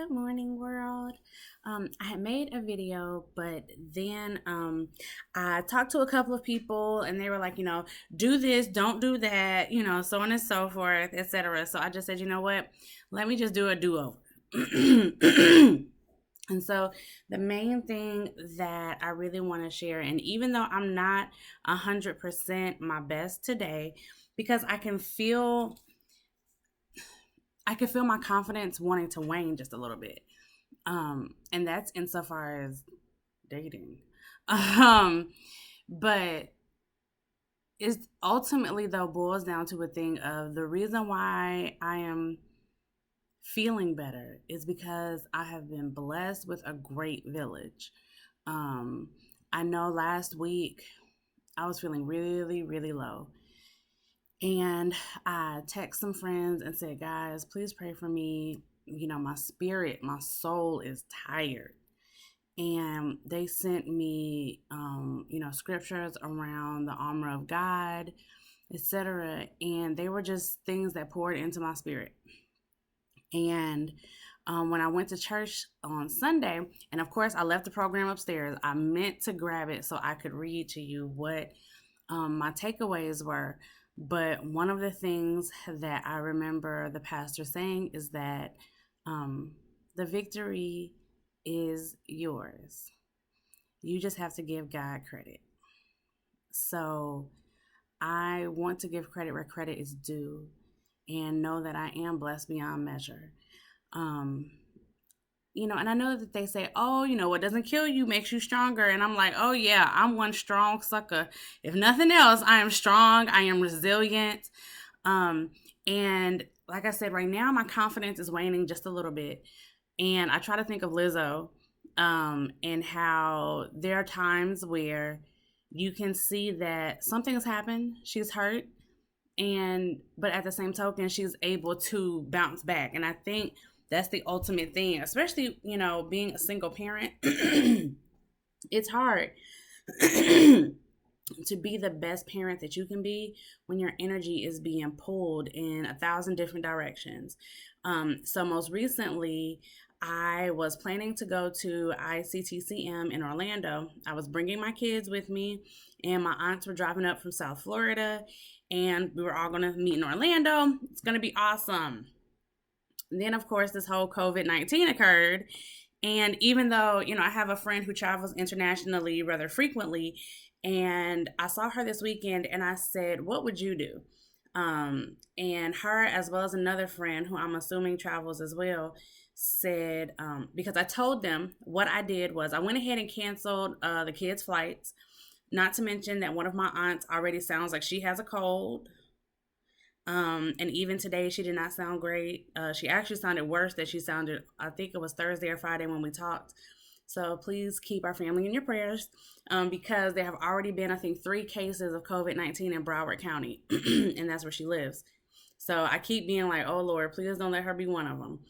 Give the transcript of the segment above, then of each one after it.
Good morning, world. I had made a video, but then I talked to a couple of people, and they were like, do this, don't do that, so on and so forth, etc. So I just said, you know what? Let me just do a do over. And so the main thing that I really want to share, and even though I'm not 100% my best today, because I can feel my confidence wanting to wane just a little bit. And that's insofar as dating. Um, but it's ultimately though boils down to a thing of the reason why I am feeling better is because I have been blessed with a great village. Um, I know last week I was feeling really, really low. And I text some friends and said, guys, please pray for me. My spirit, my soul is tired. And they sent me, scriptures around the armor of God, etc. And they were just things that poured into my spirit. And when I went to church on Sunday, and of course I left the program upstairs, I meant to grab it so I could read to you what my takeaways were. But one of the things that I remember the pastor saying is that um, the victory is yours. You just have to give God credit. So I want to give credit where credit is due and know that I am blessed beyond measure. Um, and I know that they say, oh, what doesn't kill you makes you stronger. And I'm like, oh, yeah, I'm one strong sucker. If nothing else, I am strong. I am resilient. Um, and like I said, right now, my confidence is waning just a little bit. And I try to think of Lizzo and how there are times where you can see that something has happened. She's hurt. But at the same token, she's able to bounce back. And I think that's the ultimate thing, especially, being a single parent. It's hard to be the best parent that you can be when your energy is being pulled in 1,000 different directions. So most recently, I was planning to go to ICTCM in Orlando. I was bringing my kids with me, and my aunts were driving up from South Florida, and we were all going to meet in Orlando. It's going to be awesome. And then, of course, this whole COVID-19 occurred. And even though, I have a friend who travels internationally rather frequently, and I saw her this weekend and I said, what would you do? And her, as well as another friend who I'm assuming travels as well, said, because I told them what I did was I went ahead and canceled the kids' flights. Not to mention that one of my aunts already sounds like she has a cold. And even today, she did not sound great. She actually sounded worse than she sounded, I think it was Thursday or Friday when we talked. So please keep our family in your prayers because there have already been, I think, 3 cases of COVID-19 in Broward County, and that's where she lives. So I keep being like, oh, Lord, please don't let her be one of them,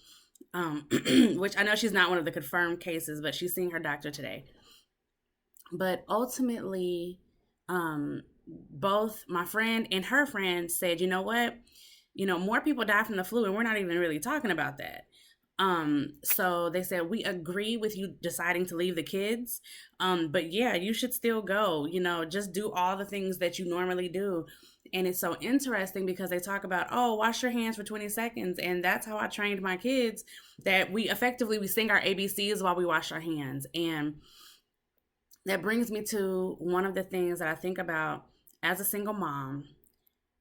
which I know she's not one of the confirmed cases, but she's seeing her doctor today. But ultimately, both my friend and her friend said, you know what? More people die from the flu, and we're not even really talking about that. So they said, we agree with you deciding to leave the kids. But yeah, you should still go, just do all the things that you normally do. And it's so interesting because they talk about, oh, wash your hands for 20 seconds. And that's how I trained my kids, that we sing our ABCs while we wash our hands. And that brings me to one of the things that I think about as a single mom.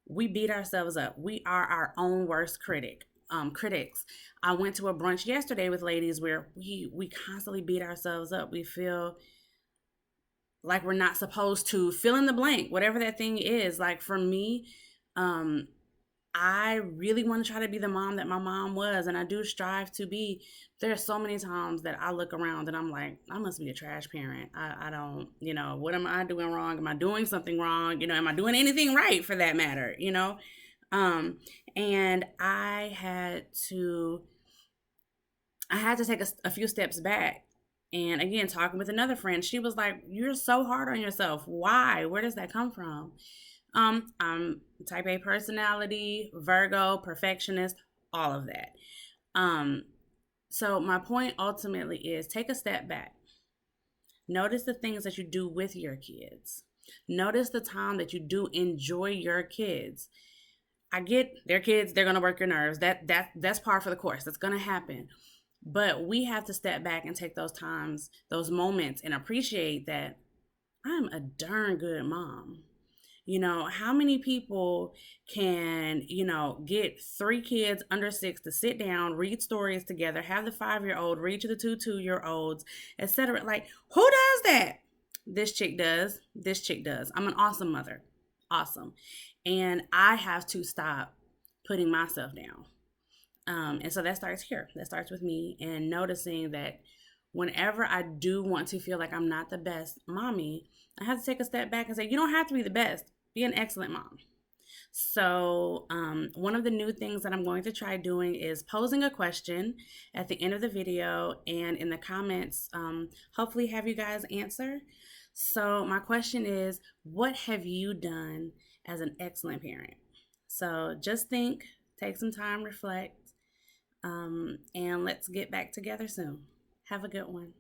We beat ourselves up. We are our own worst critics. I went to a brunch yesterday with ladies where we constantly beat ourselves up. We feel like we're not supposed to fill in the blank, whatever that thing is. Like for me, I really want to try to be the mom that my mom was, and I do strive to be. There are so many times that I look around and I'm like, I must be a trash parent. I don't, what am I doing wrong? Am I doing something wrong? Am I doing anything right for that matter? Um, and I had to take a few steps back. And again, talking with another friend, she was like, you're so hard on yourself. Why? Where does that come from? I'm type A personality, Virgo, perfectionist, all of that. Um, So my point ultimately is take a step back. Notice the things that you do with your kids. Notice the time that you do enjoy your kids. I get their kids, they're gonna work your nerves. That's par for the course. That's gonna happen. But we have to step back and take those times, those moments, and appreciate that I'm a darn good mom. How many people can, get three kids under six to sit down, read stories together, have the 5-year old read to the 2 year olds, etc. Like, who does that? This chick does. This chick does. I'm an awesome mother. Awesome. And I have to stop putting myself down. And so that starts here. That starts with me and noticing that whenever I do want to feel like I'm not the best mommy, I have to take a step back and say, you don't have to be the best. Be an excellent mom. So, one of the new things that I'm going to try doing is posing a question at the end of the video and in the comments, hopefully, have you guys answer. So, my question is, what have you done as an excellent parent? So, just think, take some time, reflect, and let's get back together soon. Have a good one.